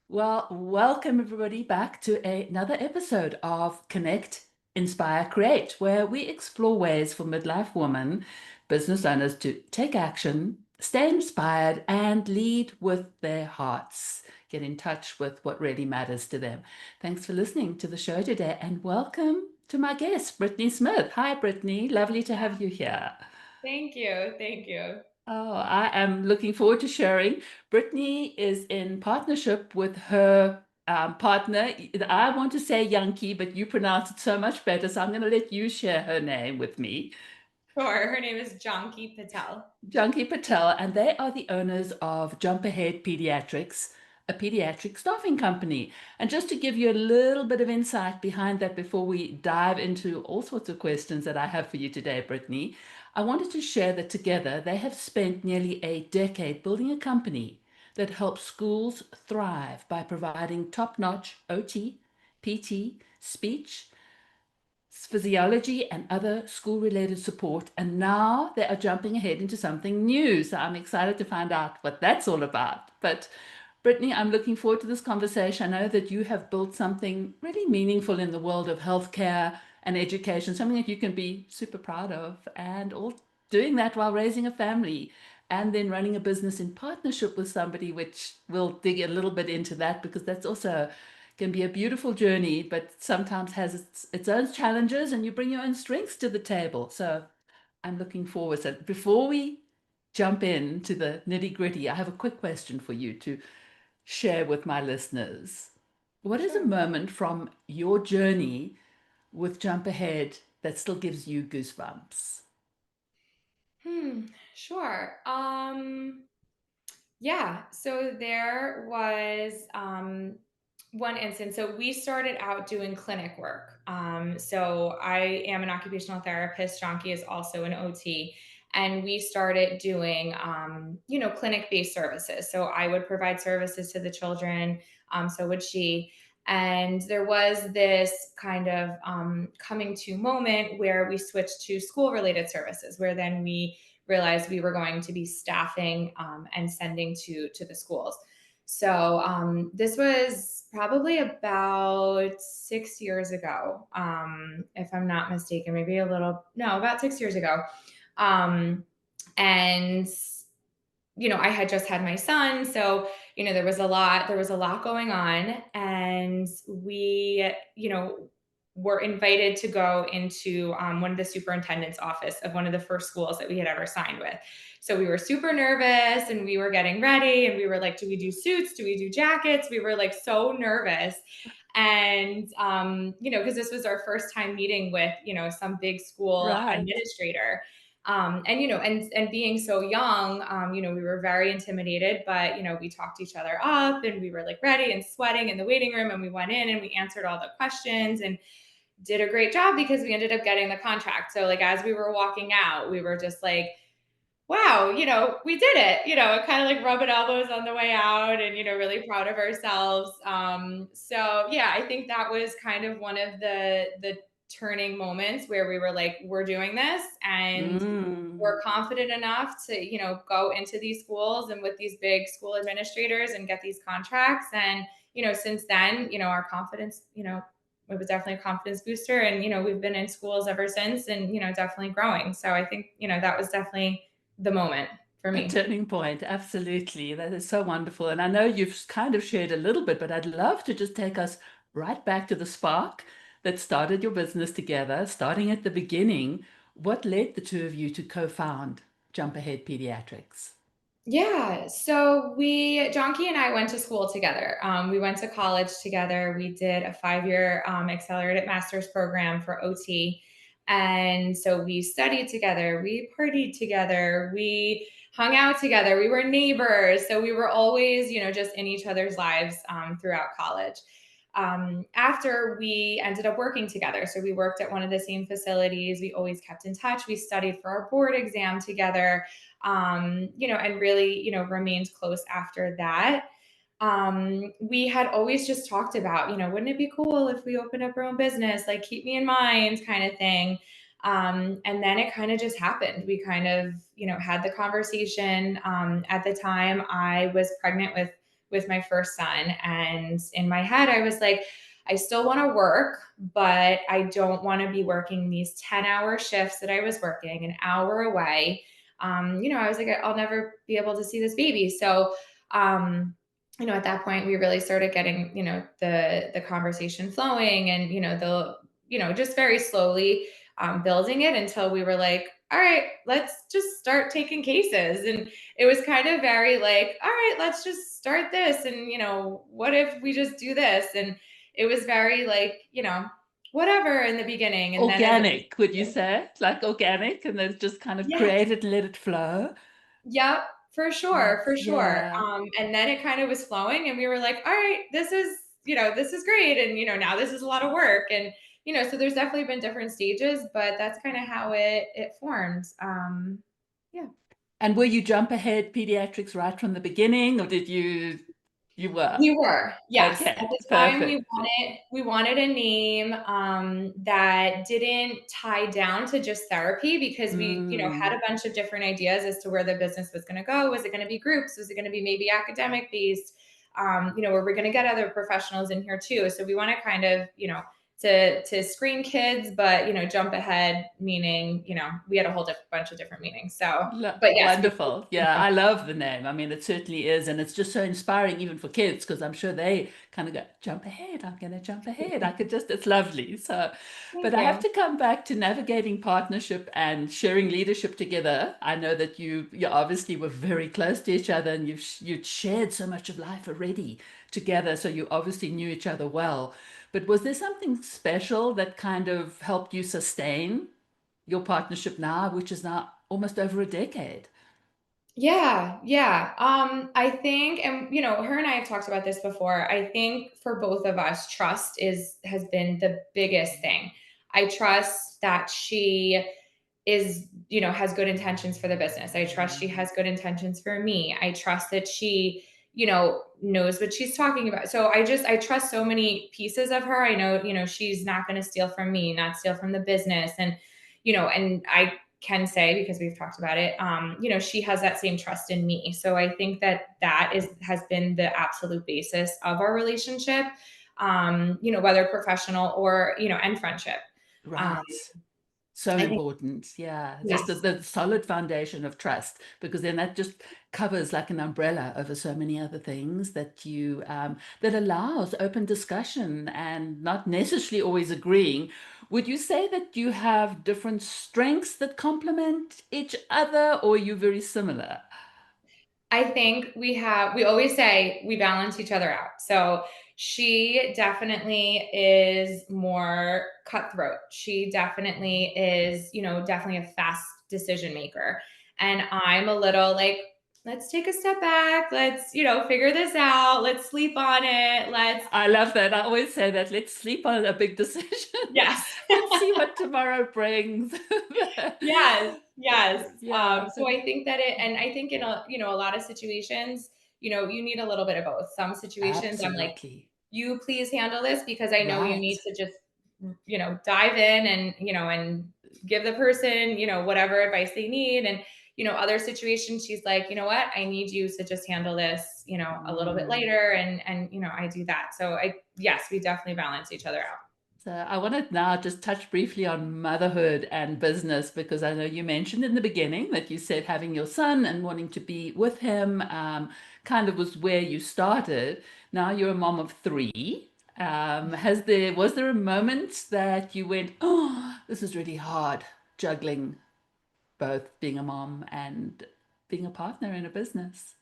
Well, welcome everybody back to another episode of Connect, Inspire, Create, where we explore ways for midlife women, business owners to take action, stay inspired, and lead with their hearts. Get in touch with what really matters to them. Thanks for listening to the show today, and welcome to my guest, Brittany Smith. Hi, Brittany. Lovely to have you here. Thank you. Thank you. Oh, I am looking forward to sharing. Brittany is in partnership with her partner. I want to say Janki, but you pronounce it so much better, so I'm going to let you share her name with me. Sure. Her name is Janki Patel. Janki Patel, and they are the owners of Jump Ahead Pediatrics, a pediatric staffing company. And just to give you a little bit of insight behind that before we dive into all sorts of questions that I have for you today, Brittany, I wanted to share that together they have spent nearly a decade building a company that helps schools thrive by providing top-notch OT, PT, speech, physiology and other school related support. And now they are jumping ahead into something new. So I'm excited to find out what that's all about. But Brittany, I'm looking forward to this conversation. I know that you have built something really meaningful in the world of healthcare and education, something that you can be super proud of, and all doing that while raising a family and then running a business in partnership with somebody, which we'll dig a little bit into that because that's also can be a beautiful journey, but sometimes has its own challenges, and you bring your own strengths to the table. So I'm looking forward. So before we jump into the nitty gritty, I have a quick question for you to share with my listeners. What is a Sure. moment from your journey with Jump Ahead that still gives you goosebumps? Sure. Yeah. So there was one instance. So we started out doing clinic work. So I am an occupational therapist. Janki is also an OT. And we started doing, clinic-based services. So I would provide services to the children. So would she. And there was this kind of coming to moment where we switched to school-related services, where then we realized we were going to be staffing and sending to the schools. So this was probably about 6 years ago, if I'm not mistaken, maybe a little, no, about 6 years ago. Um, and I had just had my son, so there was a lot going on, and we, were invited to go into one of the superintendent's office of one of the first schools that we had ever signed with. So we were super nervous, and we were getting ready, and we were like, do we do suits? Do we do jackets? We were like so nervous. And because this was our first time meeting with some big school Right. administrator, and being so young, we were very intimidated, but we talked each other up, and we were like ready and sweating in the waiting room, and we went in and we answered all the questions and did a great job because we ended up getting the contract. So like as we were walking out, we were just like, wow, we did it, kind of like rubbing elbows on the way out, and really proud of ourselves. So yeah, I think that was kind of one of the turning moments where we were like, we're doing this, and Mm. we're confident enough to go into these schools and with these big school administrators and get these contracts. And since then, our confidence, it was definitely a confidence booster, and we've been in schools ever since, and definitely growing. So I think that was definitely the moment for A me. turning point, absolutely. That is so wonderful. And I know you've kind of shared a little bit, but I'd love to just take us right back to the spark that started your business together, starting at the beginning. What led the two of you to co-found Jump Ahead Pediatrics? Yeah. So Jonky and I went to school together. We went to college together. We did a 5-year accelerated master's program for OT. And so we studied together. We partied together. We hung out together. We were neighbors. So we were always, just in each other's lives throughout college. After we ended up working together. So we worked at one of the same facilities. We always kept in touch. We studied for our board exam together, and really, remained close after that. We had always just talked about, wouldn't it be cool if we opened up our own business? Like, keep me in mind, kind of thing. And then it kind of just happened. We kind of, had the conversation. At the time, I was pregnant with with my first son. And in my head, I was like, I still want to work, but I don't want to be working these 10-hour shifts that I was working an hour away. I was like, I'll never be able to see this baby. So, at that point, we really started getting, the conversation flowing, and, just very slowly building it until we were like, all right, let's just start taking cases. And it was kind of very like, all right, let's just start this. And, what if we just do this? And it was very like, whatever in the beginning. And then as it Organic, would you was, say? Like organic, and then just kind of yes, create it and let it flow? yep, for sure, That's for sure. yeah. And then it kind of was flowing, and we were like, all right, this is great. And, now this is a lot of work. And, so there's definitely been different stages, but that's kind of how it formed. Yeah. And were you Jump Ahead Pediatrics right from the beginning, or did you were? We were, yes. At Okay, the time, we perfect. wanted a name, that didn't tie down to just therapy, because we, had Mm, a bunch of different ideas as to where the business was gonna go. Was it gonna be groups? Was it gonna be maybe academic based? Were we gonna get other professionals in here too? So we wanna kind of, to screen kids, but, jump ahead, meaning, we had a whole bunch of different meanings. So, but yes, we Wonderful. Yeah, I love the name. I mean, it certainly is. And it's just so inspiring, even for kids, because I'm sure they kind of go, jump ahead. I'm going to jump ahead. I could just, it's lovely. So, but thank I have you. to come back to navigating partnership and sharing leadership together. I know that you obviously were very close to each other, and you'd shared so much of life already together. So you obviously knew each other well. But was there something special that kind of helped you sustain your partnership now, which is now almost over a decade? Yeah, yeah. I think, and her and I have talked about this before. I think for both of us, trust has been the biggest thing. I trust that she is, has good intentions for the business. I trust she has good intentions for me. I trust that she, knows what she's talking about. So I trust so many pieces of her. I know, she's not going to steal from me, not steal from the business. And, and I can say, because we've talked about it, she has that same trust in me. So I think that has been the absolute basis of our relationship, whether professional or, and friendship. Um, Right. So I think, important. Yeah. Just yes. the solid foundation of trust, because then that just covers like an umbrella over so many other things that that allows open discussion and not necessarily always agreeing. Would you say that you have different strengths that complement each other, or are you very similar? I think we always say we balance each other out. So she definitely is more cutthroat. She definitely is, definitely a fast decision maker. And I'm a little like, let's take a step back. Let's, figure this out. Let's sleep on it. Let's, I love that. I always say that let's sleep on a big decision yes. and see what tomorrow brings. Yes, yes. Yeah, So but I think that and I think in a lot of situations, you need a little bit of both. Some situations I'm like, absolutely. you please handle this, because I know you need Right. to just, dive in and, and give the person, whatever advice they need. And, other situations she's like, you know what, I need you to just handle this, a little bit Mm. later. And, I do that. So yes, we definitely balance each other out. So I want to now just touch briefly on motherhood and business, because I know you mentioned in the beginning that you said having your son and wanting to be with him kind of was where you started. Now you're a mom of three. Was there a moment that you went, oh, this is really hard juggling both being a mom and being a partner in a business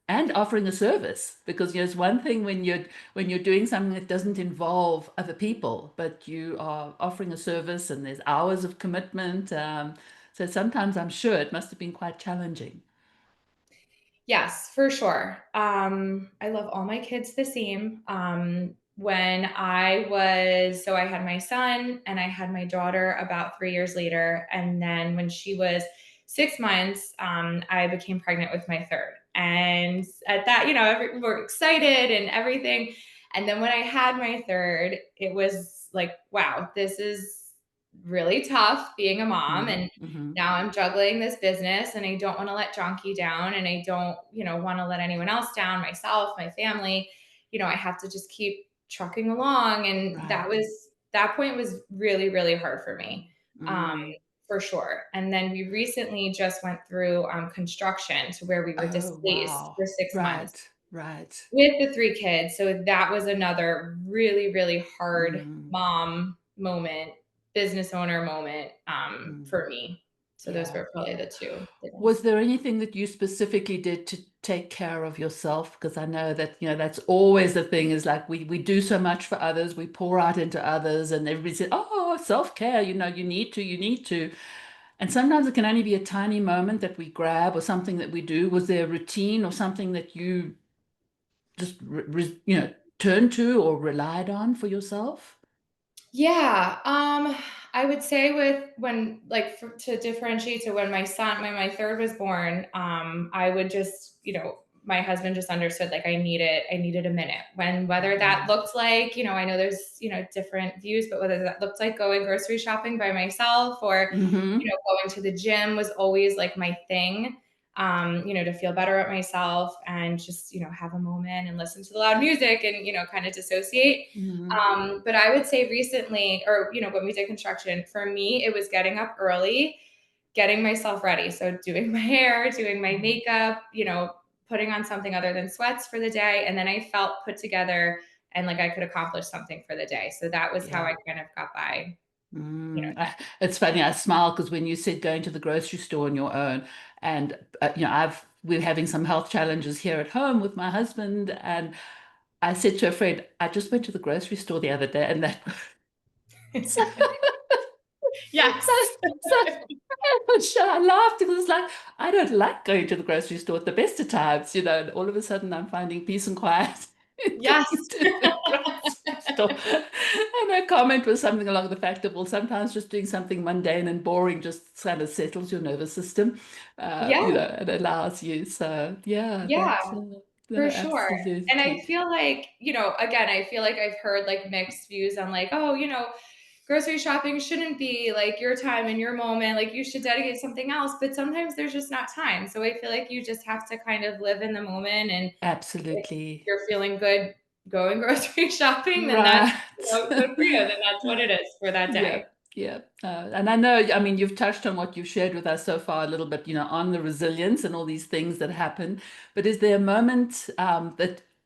and offering a service? Because it's one thing when you're doing something that doesn't involve other people, but you are offering a service and there's hours of commitment. So sometimes I'm sure it must have been quite challenging. Yes, for sure. I love all my kids the same. So I had my son and I had my daughter about 3 years later. And then when she was 6 months, I became pregnant with my third. And at that, we were excited and everything. And then when I had my third, it was like, wow, this is really tough being a mom. Mm, And mhm. now I'm juggling this business and I don't want to let Janki down and I don't, want to let anyone else down, myself, my family. I have to just keep trucking along. And Right. that point was really, really hard for me. Um, Mm. for sure. And then we recently just went through construction to where we were Oh, displaced wow. for 6 months Right, right. with the 3 kids. So that was another really, really hard Mm, mom moment, business owner moment mm. for me. So those Yeah, were probably yeah. the two big Was ones. there anything that you specifically did to take care of yourself? Because I know that, that's always the thing is like we do so much for others, we pour out into others, and everybody says, oh, self-care, you need to, you need to. And sometimes it can only be a tiny moment that we grab or something that we do. Was there a routine or something that you just, turned to or relied on for yourself? Yeah, I would say with when like to differentiate to when my third was born, I would just, my husband just understood like I needed a minute. Whether that Mm. looked like, I know there's, different views, but whether that looked like going grocery shopping by myself or, Mm-hmm. going to the gym was always like my thing. To feel better at myself and just, have a moment and listen to the loud music and, kind of dissociate. Mm-hmm. But I would say recently, or when we did construction, for me, it was getting up early, getting myself ready. So doing my hair, doing my makeup, putting on something other than sweats for the day. And then I felt put together and like I could accomplish something for the day. So that was how Yeah. I kind of got by, It's funny. I smile because when you said going to the grocery store on your own, and we're having some health challenges here at home with my husband, and I said to a friend, I just went to the grocery store the other day, and that so, yes. sure, I laughed because it's like I don't like going to the grocery store at the best of times, and all of a sudden I'm finding peace and quiet in Yes. going to the grocery store. And her comment was something along the fact that, well, sometimes just doing something mundane and boring just kind of settles your nervous system, Yeah. and allows you. So yeah, that's Yeah. no, For sure. And I absolutely. feel like, again, I feel like I've heard like mixed views on like, oh, grocery shopping shouldn't be like your time and your moment. Like you should dedicate something else. But sometimes there's just not time. So I feel like you just have to kind of live in the moment. And if Absolutely. you're feeling good going grocery shopping, then that's, Right. good for you. Then that's what it is for that Yeah, day. yeah. And I know, I mean, you've touched on what you've shared with us so far a little bit, on the resilience and all these things that happen. But is there a moment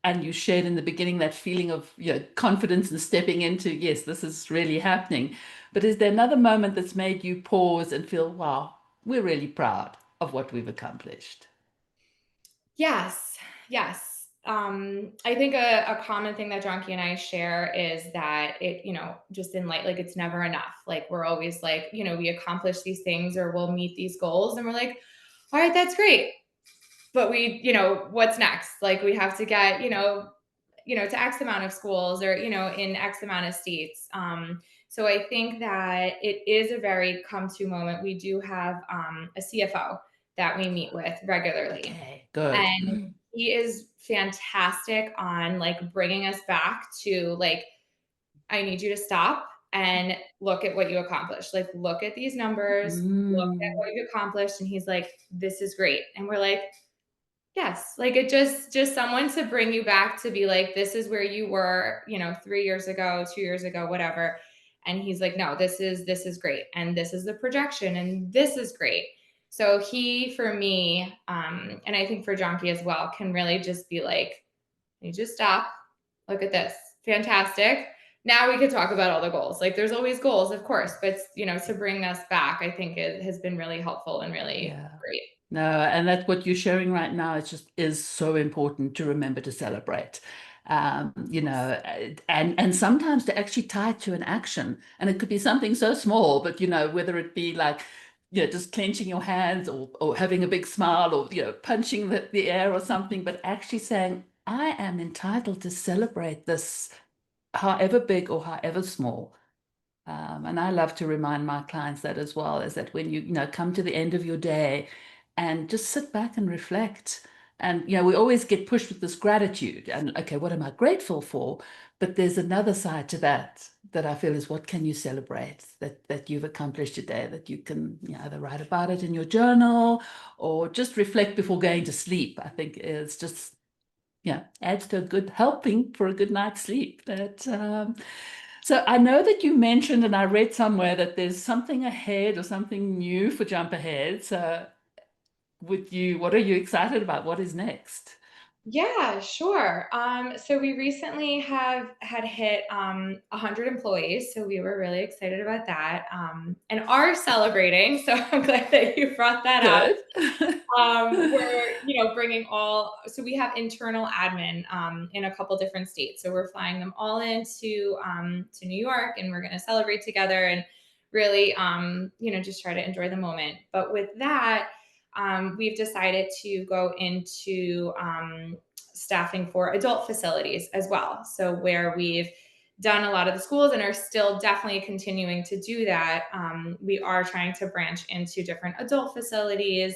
and you shared in the beginning that feeling of, confidence and stepping into, yes, this is really happening. But is there another moment that's made you pause and feel, wow, we're really proud of what we've accomplished? Yes, yes. I think a common thing that Jonky and I share is that it, just in like it's never enough. Like we're always like, we accomplish these things or we'll meet these goals and we're like, all right, that's great. But we, what's next? Like we have to get, to X amount of schools or, in X amount of states. So I think that it is a very come to moment. We do have a CFO that we meet with regularly Okay, good. and he is fantastic on like bringing us back to like, I need you to stop and look at what you accomplished. Like, look at these numbers, look at Mm, what you accomplished. And he's like, this is great. And we're like, yes, like it just someone to bring you back to be like, this is where you were, 3 years ago, 2 years ago, whatever. And he's like, no, this is great. And this is the projection and this is great. So he, for me, and I think for Jonky as well, can really just be like, you just stop, look at this. Fantastic. Now we could talk about all the goals. Like there's always goals, of course, but to bring us back, I think it has been really helpful and really yeah. great. No, and that's what you're sharing right now. It's just is so important to remember to celebrate. And sometimes to actually tie it to an action. And it could be something so small, but whether it be like, just clenching your hands or having a big smile or punching the air or something, but actually saying, I am entitled to celebrate this, however big or however small. And I love to remind my clients that as well, is that when you come to the end of your day and just sit back and reflect. And, we always get pushed with this gratitude and, okay, what am I grateful for? But there's another side to that that I feel is what can you celebrate that you've accomplished today, that you can either write about it in your journal or just reflect before going to sleep. I think it's just, adds to a good helping for a good night's sleep. So I know that you mentioned, and I read somewhere that there's something ahead or something new for Jump Ahead. So with you, what are you excited about? What is next? Yeah, sure. So we recently have had hit 100 employees, so we were really excited about that, and are celebrating. So I'm glad that you brought that up. Good. We're bringing all. So we have internal admin in a couple different states. So we're flying them all into to New York, and we're going to celebrate together and really just try to enjoy the moment. But with that, we've decided to go into staffing for adult facilities as well. So where we've done a lot of the schools and are still definitely continuing to do that, we are trying to branch into different adult facilities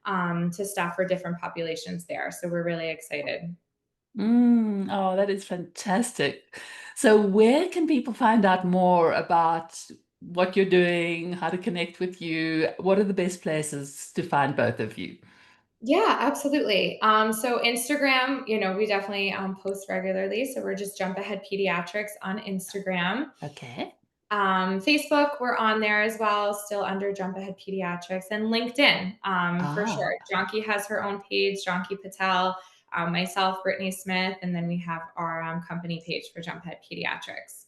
to staff for different populations there. So we're really excited. Oh, that is fantastic. So where can people find out more about what you're doing, how to connect with you? What are the best places to find both of you? Yeah, absolutely. So Instagram, we definitely post regularly. So we're just Jump Ahead Pediatrics on Instagram. Okay. Facebook, we're on there as well, still under Jump Ahead Pediatrics, and LinkedIn for Ah. sure. Janki has her own page, Janki Patel, myself, Brittany Smith, and then we have our company page for Jump Ahead Pediatrics.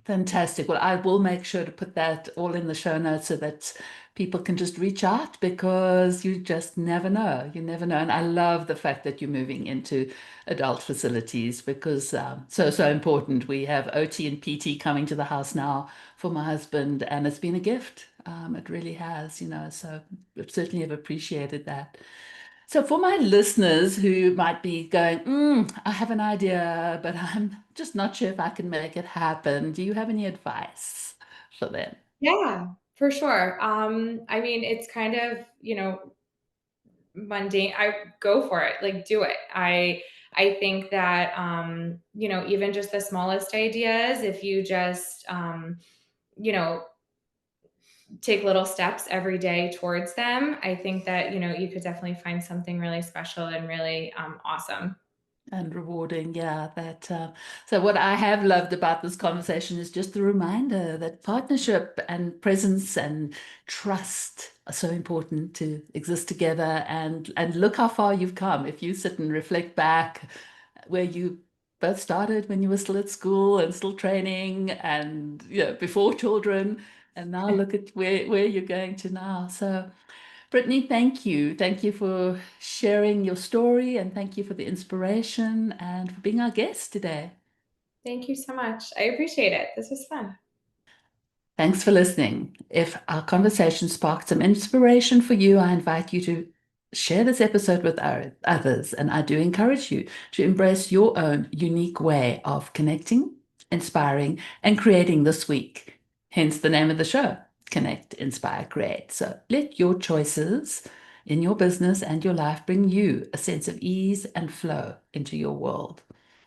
Fantastic. Well, I will make sure to put that all in the show notes so that people can just reach out because you just never know. You never know. And I love the fact that you're moving into adult facilities because so important. We have OT and PT coming to the house now for my husband, and it's been a gift. It really has, so I certainly have appreciated that. So, for my listeners who might be going, I have an idea, but I'm just not sure if I can make it happen, do you have any advice for them? Yeah, for sure. I mean, it's kind of, mundane. I go for it, like do it. I think that even just the smallest ideas, if you just you know, take little steps every day towards them, I think that, you could definitely find something really special and really awesome. And rewarding, yeah. So what I have loved about this conversation is just the reminder that partnership and presence and trust are so important to exist together and look how far you've come. If you sit and reflect back where you both started when you were still at school and still training and before children, and now look at where you're going to now. So Brittany, thank you. Thank you for sharing your story and thank you for the inspiration and for being our guest today. Thank you so much. I appreciate it. This was fun. Thanks for listening. If our conversation sparked some inspiration for you, I invite you to share this episode with others. And I do encourage you to embrace your own unique way of connecting, inspiring, and creating this week. Hence the name of the show, Connect, Inspire, Create. So let your choices in your business and your life bring you a sense of ease and flow into your world.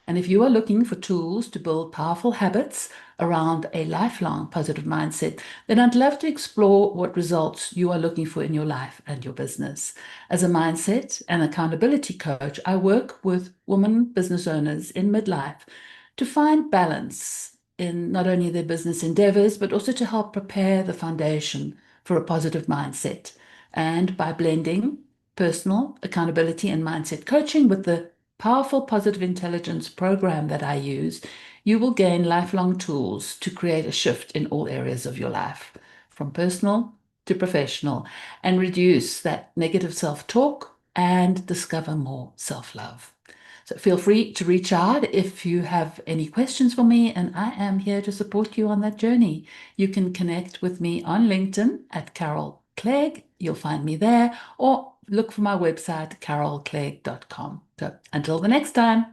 And if you are looking for tools to build powerful habits around a lifelong positive mindset, then I'd love to explore what results you are looking for in your life and your business. As a mindset and accountability coach, I work with women business owners in midlife to find balance in not only their business endeavors, but also to help prepare the foundation for a positive mindset. And by blending personal accountability and mindset coaching with the powerful positive intelligence program that I use, you will gain lifelong tools to create a shift in all areas of your life, from personal to professional, and reduce that negative self talk and discover more self love. So feel free to reach out if you have any questions for me, and I am here to support you on that journey. You can connect with me on LinkedIn at Carol Clegg. You'll find me there, or look for my website, carolclegg.com. So until the next time.